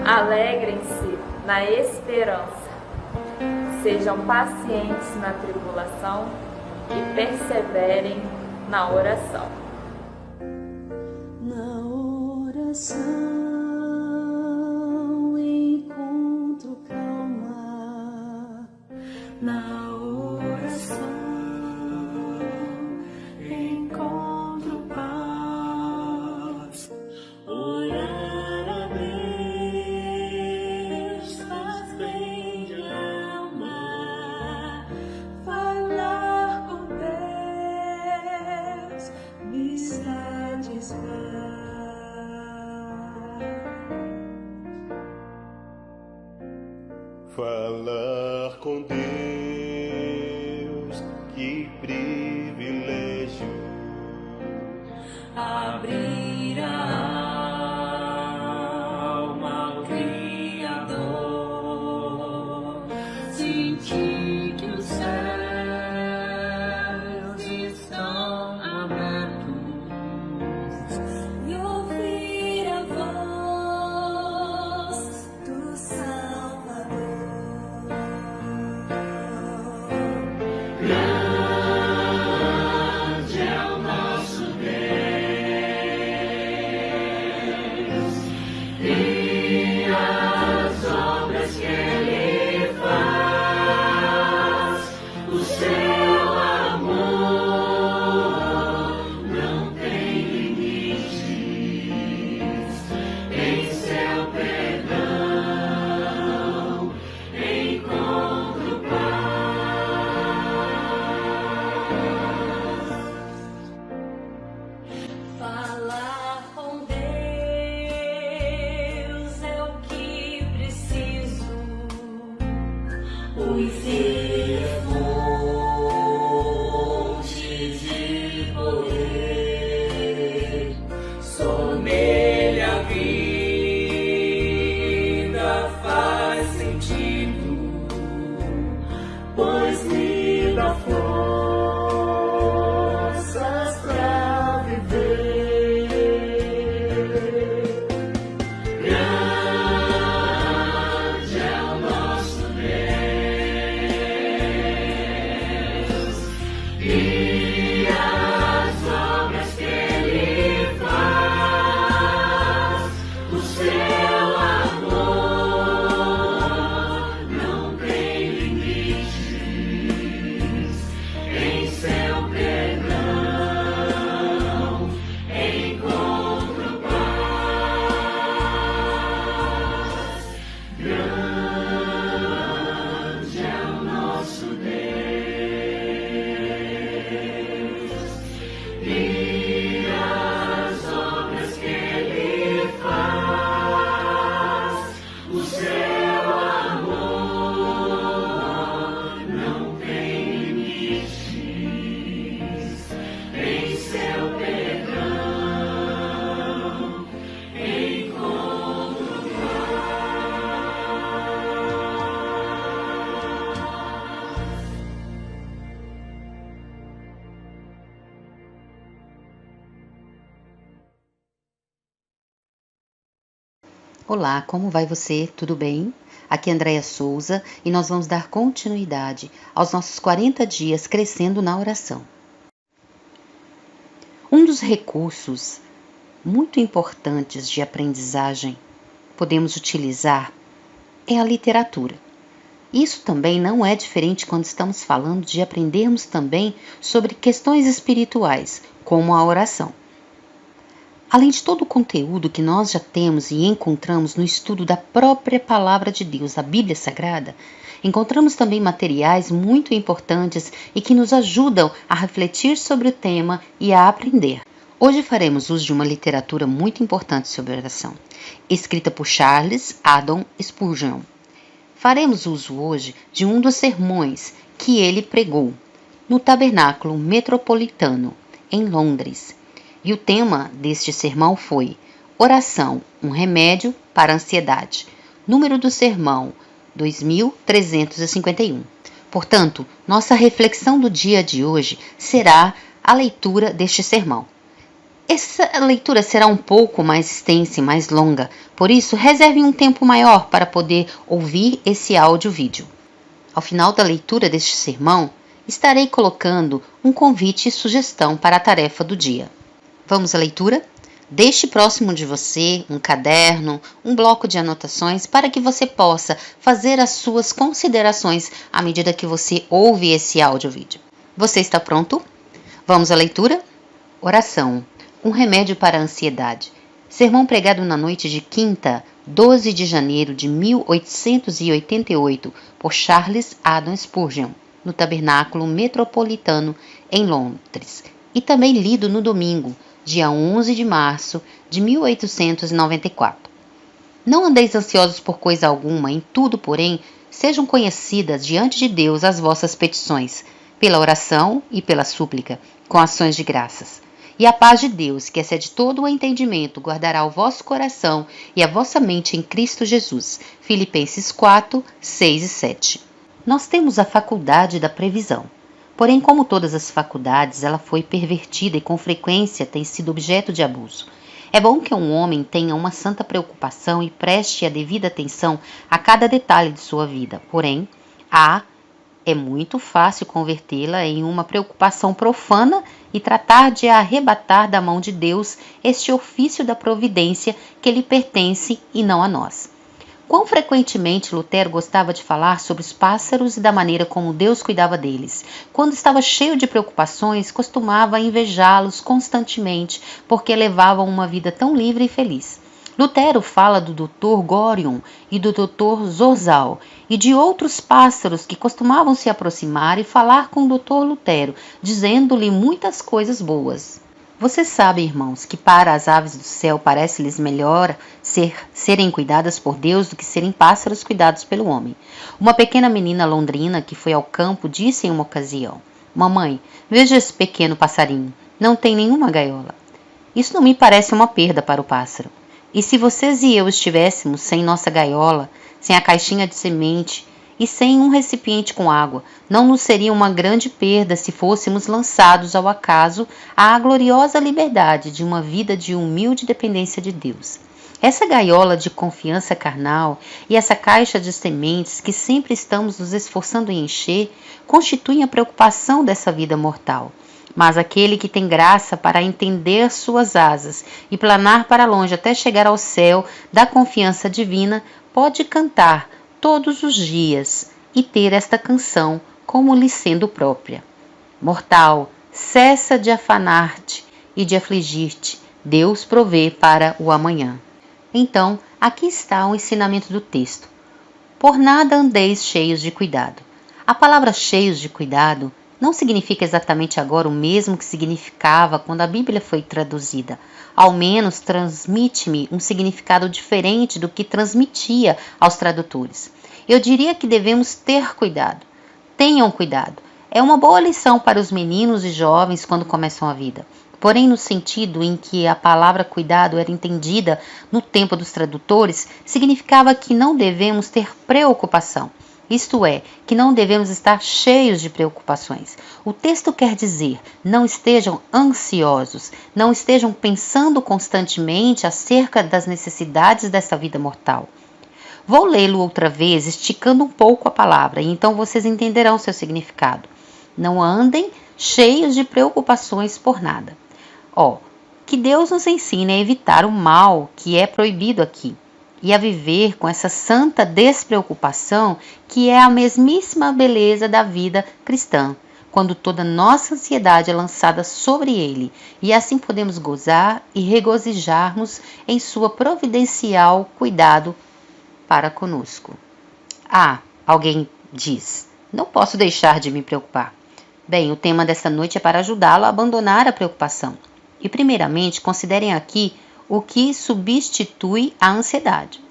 Alegrem-se na esperança, sejam pacientes na tribulação e perseverem na oração. Na oração encontro calma, na oração encontro paz. Orar a Deus faz bem de alma, falar com Deus me satisfaz. Falar com Deus, que privilégio. Abrir a alma ao Criador, sentir que os céus estão abertos e ouvir a voz do Salvador. Grande é o nosso Deus e as obras que Ele faz. O seu amor não tem limites. Em seu perdão encontro paz. Falar com Deus é o que preciso, pois Ele é fonte de poder. Só nele a vida faz sentido, pois me dá forças pra viver. Grande é o nosso Deus e as obras que Ele faz. O seu amor não tem limites. Em seu perdão encontro paz. Grande é o nosso Deus e as obras que Ele faz. O seu amor não tem limites. Em seu perdão encontro Olá, como vai você? Tudo bem? Aqui é Andréia Souza e nós vamos dar continuidade aos nossos 40 dias crescendo na oração. Um dos recursos muito importantes de aprendizagem podemos utilizar é a literatura. Isso também não é diferente quando estamos falando de aprendermos também sobre questões espirituais, como a oração. Além de todo o conteúdo que nós já temos e encontramos no estudo da própria Palavra de Deus, a Bíblia Sagrada, encontramos também materiais muito importantes e que nos ajudam a refletir sobre o tema e a aprender. Hoje faremos uso de uma literatura muito importante sobre oração, escrita por Charles Haddon Spurgeon. Faremos uso hoje de um dos sermões que ele pregou no Tabernáculo Metropolitano, em Londres. E o tema deste sermão foi Oração, um remédio para a ansiedade. Número do sermão 2351. Portanto, nossa reflexão do dia de hoje será a leitura deste sermão. Essa leitura será um pouco mais extensa e mais longa, por isso reserve um tempo maior para poder ouvir esse áudio-vídeo. Ao final da leitura deste sermão, estarei colocando um convite e sugestão para a tarefa do dia. Vamos à leitura? Deixe próximo de você um caderno, um bloco de anotações para que você possa fazer as suas considerações à medida que você ouve esse áudio-vídeo. Você está pronto? Vamos à leitura? Oração. Um remédio para a ansiedade. Sermão pregado na noite de quinta, 12 de janeiro de 1888, por Charles Haddon Spurgeon, no Tabernáculo Metropolitano, em Londres, e também lido no domingo, dia 11 de março de 1894. Não andeis ansiosos por coisa alguma, em tudo, porém, sejam conhecidas diante de Deus as vossas petições, pela oração e pela súplica, com ações de graças. E a paz de Deus, que excede todo o entendimento, guardará o vosso coração e a vossa mente em Cristo Jesus. Filipenses 4, 6 e 7. Nós temos a faculdade da previsão. Porém, como todas as faculdades, ela foi pervertida e com frequência tem sido objeto de abuso. É bom que um homem tenha uma santa preocupação e preste a devida atenção a cada detalhe de sua vida. Porém, é muito fácil convertê-la em uma preocupação profana e tratar de arrebatar da mão de Deus este ofício da providência que lhe pertence e não a nós. Quão frequentemente Lutero gostava de falar sobre os pássaros e da maneira como Deus cuidava deles. Quando estava cheio de preocupações, costumava invejá-los constantemente, porque levavam uma vida tão livre e feliz. Lutero fala do Dr. Gorion e do Dr. Zorzal e de outros pássaros que costumavam se aproximar e falar com o Dr. Lutero, dizendo-lhe muitas coisas boas. Vocês sabem, irmãos, que para as aves do céu parece-lhes melhor serem cuidadas por Deus do que serem pássaros cuidados pelo homem. Uma pequena menina londrina que foi ao campo disse em uma ocasião: "Mamãe, veja esse pequeno passarinho, não tem nenhuma gaiola." Isso não me parece uma perda para o pássaro. E se vocês e eu estivéssemos sem nossa gaiola, sem a caixinha de semente e sem um recipiente com água, não nos seria uma grande perda se fôssemos lançados ao acaso à gloriosa liberdade de uma vida de humilde dependência de Deus. Essa gaiola de confiança carnal e essa caixa de sementes que sempre estamos nos esforçando em encher constituem a preocupação dessa vida mortal. Mas aquele que tem graça para entender suas asas e planar para longe até chegar ao céu da confiança divina, pode cantar todos os dias e ter esta canção como lhe sendo própria. Mortal, cessa de afanar-te e de afligir-te, Deus provê para o amanhã. Então, aqui está o ensinamento do texto. Por nada andeis cheios de cuidado. A palavra cheios de cuidado não significa exatamente agora o mesmo que significava quando a Bíblia foi traduzida. Ao menos transmite-me um significado diferente do que transmitia aos tradutores. Eu diria que devemos ter cuidado. Tenham cuidado. É uma boa lição para os meninos e jovens quando começam a vida. Porém, no sentido em que a palavra cuidado era entendida no tempo dos tradutores, significava que não devemos ter preocupação. Isto é, que não devemos estar cheios de preocupações. O texto quer dizer, não estejam ansiosos, não estejam pensando constantemente acerca das necessidades dessa vida mortal. Vou lê-lo outra vez, esticando um pouco a palavra, e então vocês entenderão seu significado. Não andem cheios de preocupações por nada. Que Deus nos ensine a evitar o mal que é proibido aqui, e a viver com essa santa despreocupação que é a mesmíssima beleza da vida cristã, quando toda nossa ansiedade é lançada sobre Ele, e assim podemos gozar e regozijar-nos em sua providencial cuidado para conosco. Alguém diz, não posso deixar de me preocupar. Bem, o tema desta noite é para ajudá-lo a abandonar a preocupação. E primeiramente, considerem aqui o que substitui a ansiedade.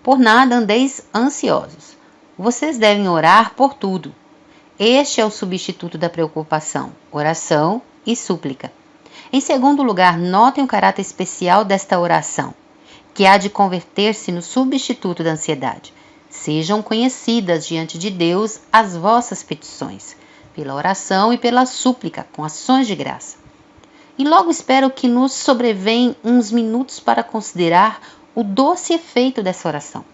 Por nada andeis ansiosos. Vocês devem orar por tudo. Este é o substituto da preocupação, oração e súplica. Em segundo lugar, notem o caráter especial desta oração, que há de converter-se no substituto da ansiedade. Sejam conhecidas diante de Deus as vossas petições, pela oração e pela súplica, com ações de graça. E logo espero que nos sobrevêm uns minutos para considerar o doce efeito dessa oração.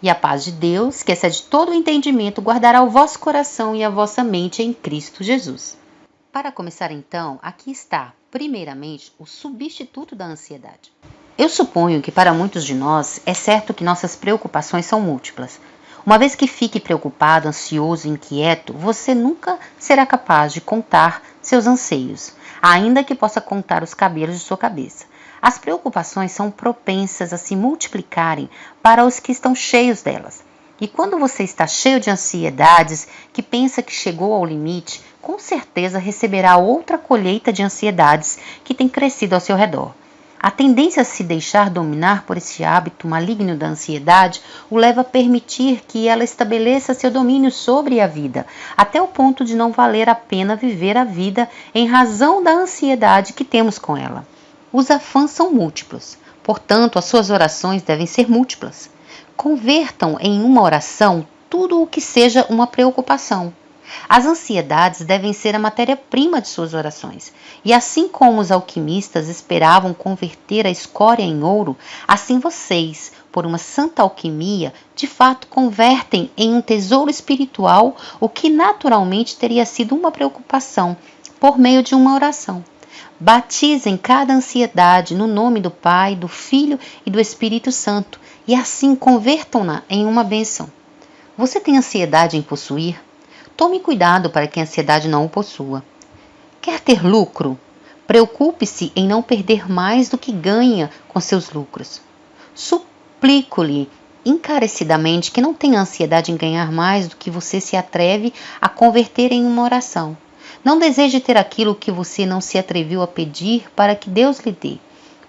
E a paz de Deus, que excede todo o entendimento, guardará o vosso coração e a vossa mente em Cristo Jesus. Para começar então, aqui está, primeiramente, o substituto da ansiedade. Eu suponho que para muitos de nós é certo que nossas preocupações são múltiplas. Uma vez que fique preocupado, ansioso e inquieto, você nunca será capaz de contar seus anseios, ainda que possa contar os cabelos de sua cabeça. As preocupações são propensas a se multiplicarem para os que estão cheios delas. E quando você está cheio de ansiedades, que pensa que chegou ao limite, com certeza receberá outra colheita de ansiedades que tem crescido ao seu redor. A tendência a se deixar dominar por esse hábito maligno da ansiedade o leva a permitir que ela estabeleça seu domínio sobre a vida, até o ponto de não valer a pena viver a vida em razão da ansiedade que temos com ela. Os afãs são múltiplos, portanto, as suas orações devem ser múltiplas. Convertam em uma oração tudo o que seja uma preocupação. As ansiedades devem ser a matéria-prima de suas orações. E assim como os alquimistas esperavam converter a escória em ouro, assim vocês, por uma santa alquimia, de fato convertem em um tesouro espiritual o que naturalmente teria sido uma preocupação, por meio de uma oração. Batizem cada ansiedade no nome do Pai, do Filho e do Espírito Santo, e assim convertam-na em uma bênção. Você tem ansiedade em possuir? Tome cuidado para que a ansiedade não o possua. Quer ter lucro? Preocupe-se em não perder mais do que ganha com seus lucros. Suplico-lhe encarecidamente que não tenha ansiedade em ganhar mais do que você se atreve a converter em uma oração. Não deseje ter aquilo que você não se atreveu a pedir para que Deus lhe dê.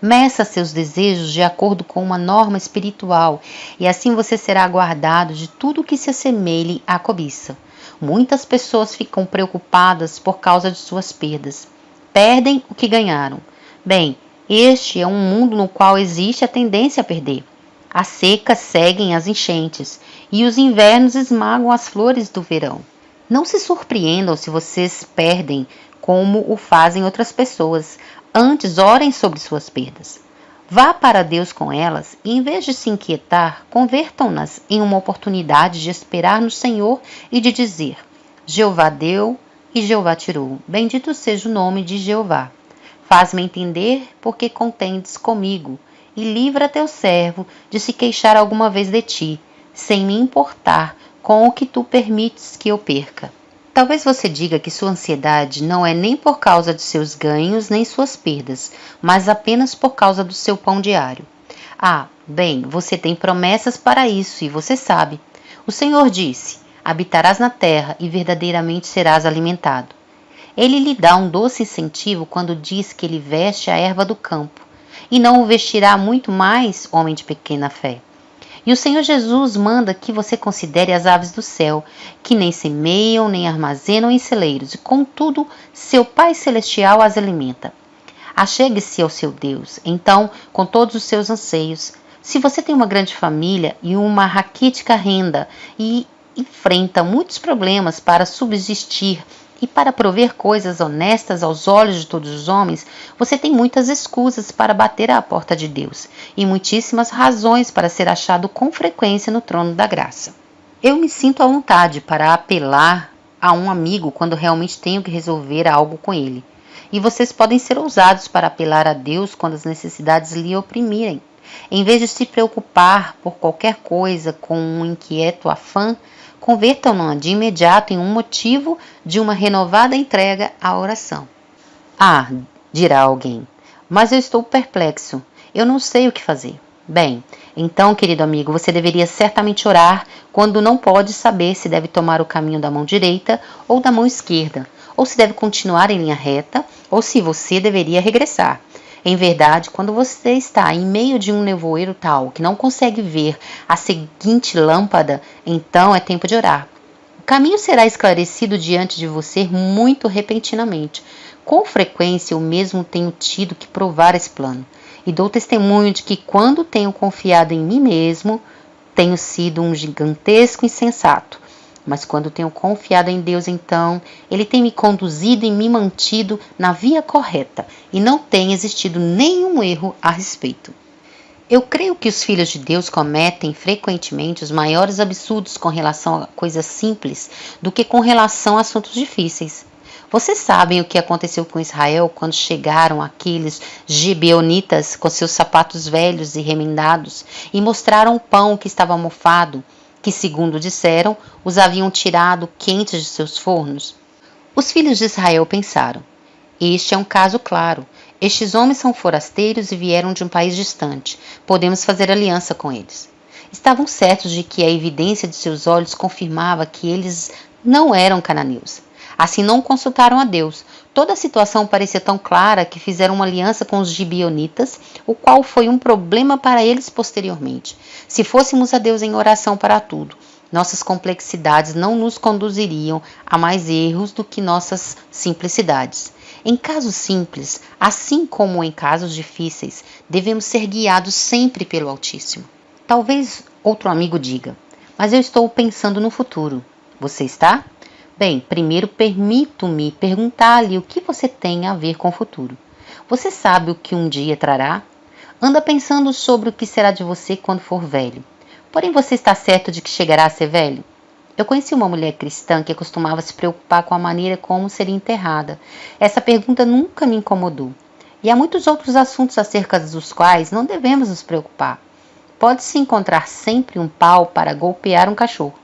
Meça seus desejos de acordo com uma norma espiritual e assim você será guardado de tudo que se assemelhe à cobiça. Muitas pessoas ficam preocupadas por causa de suas perdas. Perdem o que ganharam. Bem, este é um mundo no qual existe a tendência a perder. As secas seguem as enchentes e os invernos esmagam as flores do verão. Não se surpreendam se vocês perdem como o fazem outras pessoas. Antes, orem sobre suas perdas. Vá para Deus com elas e, em vez de se inquietar, convertam-nas em uma oportunidade de esperar no Senhor e de dizer: Jeová deu e Jeová tirou. Bendito seja o nome de Jeová. Faz-me entender porque contendes comigo e livra teu servo de se queixar alguma vez de ti, sem me importar com o que tu permites que eu perca. Talvez você diga que sua ansiedade não é nem por causa de seus ganhos nem suas perdas, mas apenas por causa do seu pão diário. Ah, bem, você tem promessas para isso e você sabe. O Senhor disse: habitarás na terra e verdadeiramente serás alimentado. Ele lhe dá um doce incentivo quando diz que ele veste a erva do campo, e não o vestirá muito mais, homem de pequena fé. E o Senhor Jesus manda que você considere as aves do céu, que nem semeiam, nem armazenam em celeiros, e contudo, seu Pai Celestial as alimenta. Achegue-se ao seu Deus, então, com todos os seus anseios. Se você tem uma grande família e uma raquítica renda, e enfrenta muitos problemas para subsistir e para prover coisas honestas aos olhos de todos os homens, você tem muitas escusas para bater à porta de Deus e muitíssimas razões para ser achado com frequência no trono da graça. Eu me sinto à vontade para apelar a um amigo quando realmente tenho que resolver algo com ele. E vocês podem ser ousados para apelar a Deus quando as necessidades lhe oprimirem. Em vez de se preocupar por qualquer coisa com um inquieto afã, convertam-no de imediato em um motivo de uma renovada entrega à oração. Ah, dirá alguém, mas eu estou perplexo, eu não sei o que fazer. Bem, então, querido amigo, você deveria certamente orar quando não pode saber se deve tomar o caminho da mão direita ou da mão esquerda, ou se deve continuar em linha reta, ou se você deveria regressar. Em verdade, quando você está em meio de um nevoeiro tal que não consegue ver a seguinte lâmpada, então é tempo de orar. O caminho será esclarecido diante de você muito repentinamente. Com frequência eu mesmo tenho tido que provar esse plano. E dou testemunho de que quando tenho confiado em mim mesmo, tenho sido um gigantesco insensato. Mas quando tenho confiado em Deus, então, Ele tem me conduzido e me mantido na via correta, e não tem existido nenhum erro a respeito. Eu creio que os filhos de Deus cometem frequentemente os maiores absurdos com relação a coisas simples do que com relação a assuntos difíceis. Vocês sabem o que aconteceu com Israel quando chegaram aqueles gibeonitas com seus sapatos velhos e remendados e mostraram o pão que estava mofado, que, segundo disseram, os haviam tirado quentes de seus fornos? Os filhos de Israel pensaram: este é um caso claro. Estes homens são forasteiros e vieram de um país distante. Podemos fazer aliança com eles. Estavam certos de que a evidência de seus olhos confirmava que eles não eram cananeus. Assim não consultaram a Deus. Toda a situação parecia tão clara que fizeram uma aliança com os gibeonitas, o qual foi um problema para eles posteriormente. Se fôssemos a Deus em oração para tudo, nossas complexidades não nos conduziriam a mais erros do que nossas simplicidades. Em casos simples, assim como em casos difíceis, devemos ser guiados sempre pelo Altíssimo. Talvez outro amigo diga: mas eu estou pensando no futuro. Você está? Bem, primeiro permito-me perguntar-lhe o que você tem a ver com o futuro. Você sabe o que um dia trará? Anda pensando sobre o que será de você quando for velho. Porém, você está certo de que chegará a ser velho? Eu conheci uma mulher cristã que costumava se preocupar com a maneira como seria enterrada. Essa pergunta nunca me incomodou. E há muitos outros assuntos acerca dos quais não devemos nos preocupar. Pode-se encontrar sempre um pau para golpear um cachorro.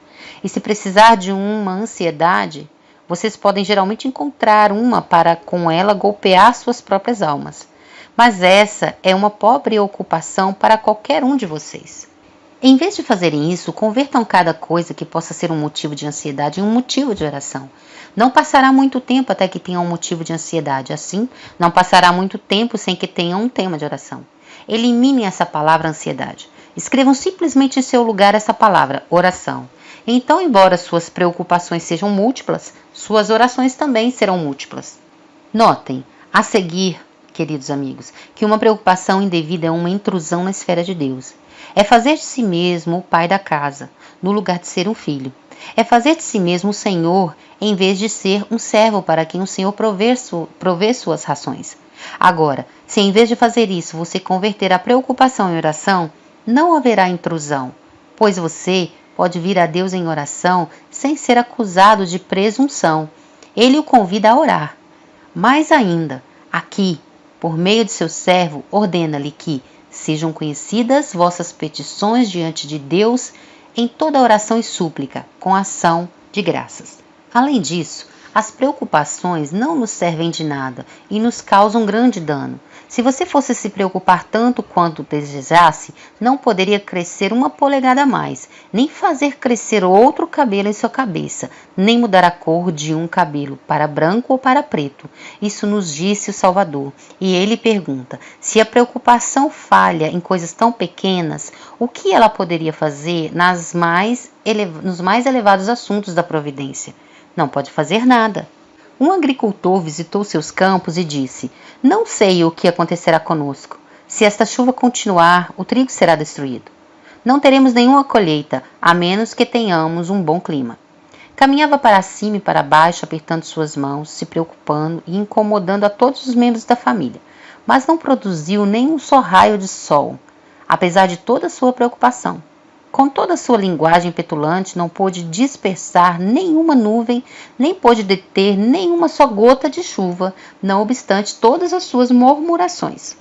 E se precisar de uma ansiedade, vocês podem geralmente encontrar uma para com ela golpear suas próprias almas. Mas essa é uma pobre ocupação para qualquer um de vocês. Em vez de fazerem isso, convertam cada coisa que possa ser um motivo de ansiedade em um motivo de oração. Não passará muito tempo até que tenham um motivo de ansiedade. Assim, não passará muito tempo sem que tenham um tema de oração. Eliminem essa palavra ansiedade. Escrevam simplesmente em seu lugar essa palavra, oração. Então, embora suas preocupações sejam múltiplas, suas orações também serão múltiplas. Notem, a seguir, queridos amigos, que uma preocupação indevida é uma intrusão na esfera de Deus. É fazer de si mesmo o pai da casa, no lugar de ser um filho. É fazer de si mesmo o Senhor, em vez de ser um servo para quem o Senhor provê suas rações. Agora, se em vez de fazer isso você converter a preocupação em oração, não haverá intrusão, pois você pode vir a Deus em oração sem ser acusado de presunção. Ele o convida a orar. Mais ainda, aqui, por meio de seu servo, ordena-lhe que sejam conhecidas vossas petições diante de Deus em toda oração e súplica, com ação de graças. Além disso, as preocupações não nos servem de nada e nos causam grande dano. Se você fosse se preocupar tanto quanto desejasse, não poderia crescer uma polegada a mais, nem fazer crescer outro cabelo em sua cabeça, nem mudar a cor de um cabelo para branco ou para preto. Isso nos disse o Salvador. E ele pergunta: se a preocupação falha em coisas tão pequenas, o que ela poderia fazer nos mais elevados assuntos da providência? Não pode fazer nada. Um agricultor visitou seus campos e disse: não sei o que acontecerá conosco. Se esta chuva continuar, o trigo será destruído. Não teremos nenhuma colheita, a menos que tenhamos um bom clima. Caminhava para cima e para baixo, apertando suas mãos, se preocupando e incomodando a todos os membros da família, mas não produziu nem um só raio de sol, apesar de toda a sua preocupação. Com toda a sua linguagem petulante, não pôde dispersar nenhuma nuvem, nem pôde deter nenhuma só gota de chuva, não obstante todas as suas murmurações.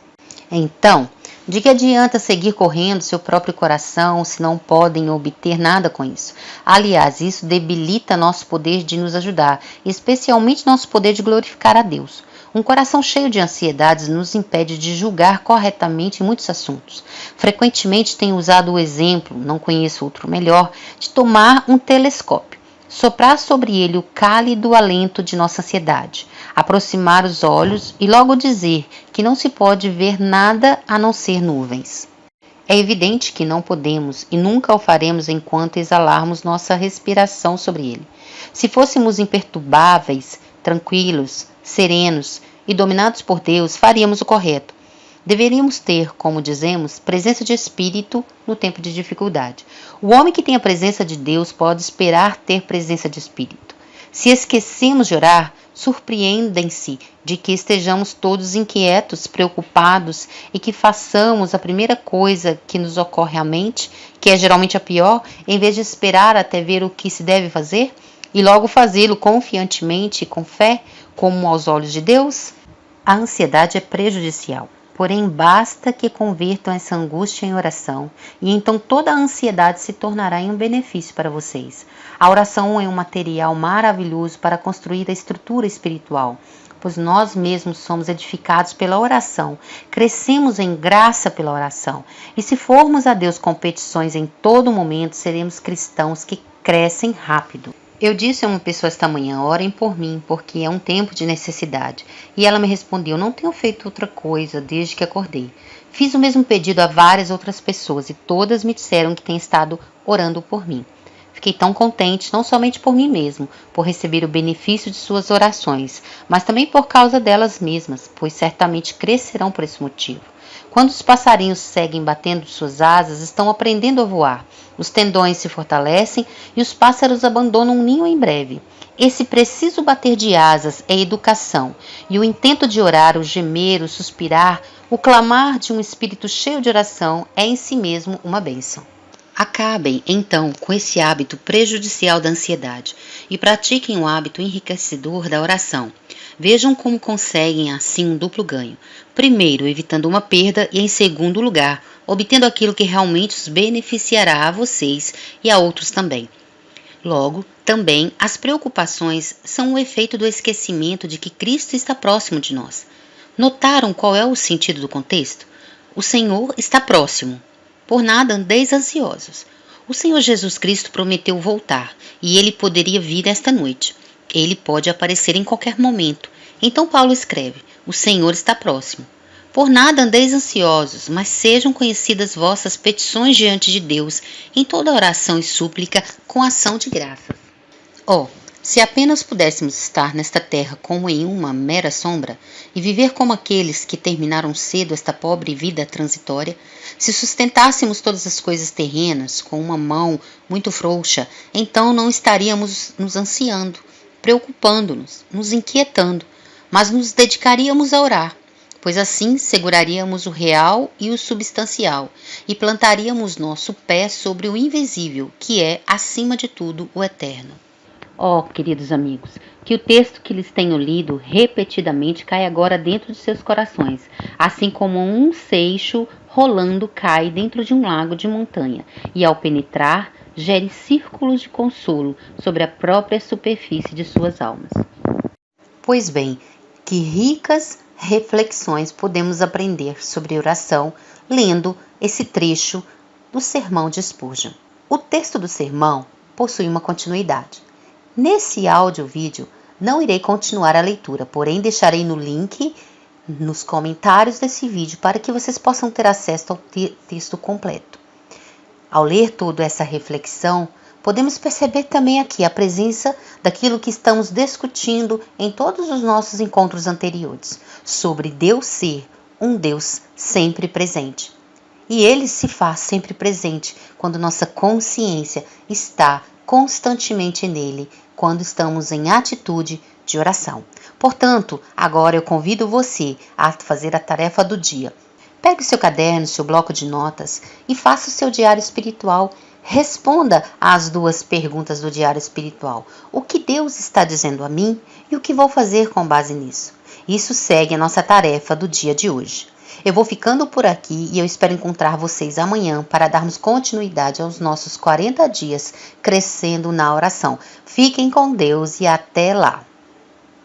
Então, de que adianta seguir correndo seu próprio coração se não podem obter nada com isso? Aliás, isso debilita nosso poder de nos ajudar, especialmente nosso poder de glorificar a Deus. Um coração cheio de ansiedades nos impede de julgar corretamente em muitos assuntos. Frequentemente tenho usado o exemplo, não conheço outro melhor, de tomar um telescópio, soprar sobre ele o cálido alento de nossa ansiedade, aproximar os olhos e logo dizer que não se pode ver nada a não ser nuvens. É evidente que não podemos e nunca o faremos enquanto exalarmos nossa respiração sobre ele. Se fôssemos imperturbáveis, tranquilos, serenos e dominados por Deus, faríamos o correto. Deveríamos ter, como dizemos, presença de espírito no tempo de dificuldade. O homem que tem a presença de Deus pode esperar ter presença de espírito. Se esquecemos de orar, surpreendem-se de que estejamos todos inquietos, preocupados e que façamos a primeira coisa que nos ocorre à mente, que é geralmente a pior, em vez de esperar até ver o que se deve fazer e logo fazê-lo confiantemente e com fé, como aos olhos de Deus. A ansiedade é prejudicial. Porém, basta que convertam essa angústia em oração, e então toda a ansiedade se tornará em um benefício para vocês. A oração é um material maravilhoso para construir a estrutura espiritual, pois nós mesmos somos edificados pela oração, crescemos em graça pela oração, e se formos a Deus com petições em todo momento, seremos cristãos que crescem rápido. Eu disse a uma pessoa esta manhã: orem por mim, porque é um tempo de necessidade. E ela me respondeu: não tenho feito outra coisa desde que acordei. Fiz o mesmo pedido a várias outras pessoas e todas me disseram que têm estado orando por mim. Fiquei tão contente, não somente por mim mesmo, por receber o benefício de suas orações, mas também por causa delas mesmas, pois certamente crescerão por esse motivo. Quando os passarinhos seguem batendo suas asas, estão aprendendo a voar. Os tendões se fortalecem e os pássaros abandonam um ninho em breve. Esse preciso bater de asas é educação, e o intento de orar, o gemer, o suspirar, o clamar de um espírito cheio de oração é em si mesmo uma bênção. Acabem, então, com esse hábito prejudicial da ansiedade e pratiquem o hábito enriquecedor da oração. Vejam como conseguem assim um duplo ganho. Primeiro, evitando uma perda e, em segundo lugar, obtendo aquilo que realmente os beneficiará a vocês e a outros também. Logo, também, as preocupações são o efeito do esquecimento de que Cristo está próximo de nós. Notaram qual é o sentido do contexto? O Senhor está próximo. Por nada andeis ansiosos. O Senhor Jesus Cristo prometeu voltar, e Ele poderia vir esta noite. Ele pode aparecer em qualquer momento. Então Paulo escreve: o Senhor está próximo. Por nada andeis ansiosos, mas sejam conhecidas vossas petições diante de Deus, em toda oração e súplica, com ação de graças. Se apenas pudéssemos estar nesta terra como em uma mera sombra, e viver como aqueles que terminaram cedo esta pobre vida transitória, se sustentássemos todas as coisas terrenas com uma mão muito frouxa, então não estaríamos nos ansiando, preocupando-nos, nos inquietando, mas nos dedicaríamos a orar, pois assim seguraríamos o real e o substancial, e plantaríamos nosso pé sobre o invisível, que é, acima de tudo, o eterno. Queridos amigos, que o texto que lhes tenho lido repetidamente cai agora dentro de seus corações, assim como um seixo rolando cai dentro de um lago de montanha, e ao penetrar, gere círculos de consolo sobre a própria superfície de suas almas. Pois bem, que ricas reflexões podemos aprender sobre oração lendo esse trecho do Sermão de Spurgeon. O texto do sermão possui uma continuidade. Nesse áudio-vídeo, não irei continuar a leitura, porém deixarei no link nos comentários desse vídeo para que vocês possam ter acesso ao texto completo. Ao ler toda essa reflexão, podemos perceber também aqui a presença daquilo que estamos discutindo em todos os nossos encontros anteriores, sobre Deus ser um Deus sempre presente. E Ele se faz sempre presente quando nossa consciência está constantemente nele, quando estamos em atitude de oração. Portanto, agora eu convido você a fazer a tarefa do dia. Pegue o seu caderno, seu bloco de notas e faça o seu diário espiritual. Responda às 2 perguntas do diário espiritual. O que Deus está dizendo a mim e o que vou fazer com base nisso? Isso segue a nossa tarefa do dia de hoje. Eu vou ficando por aqui e eu espero encontrar vocês amanhã para darmos continuidade aos nossos 40 dias crescendo na oração. Fiquem com Deus e até lá!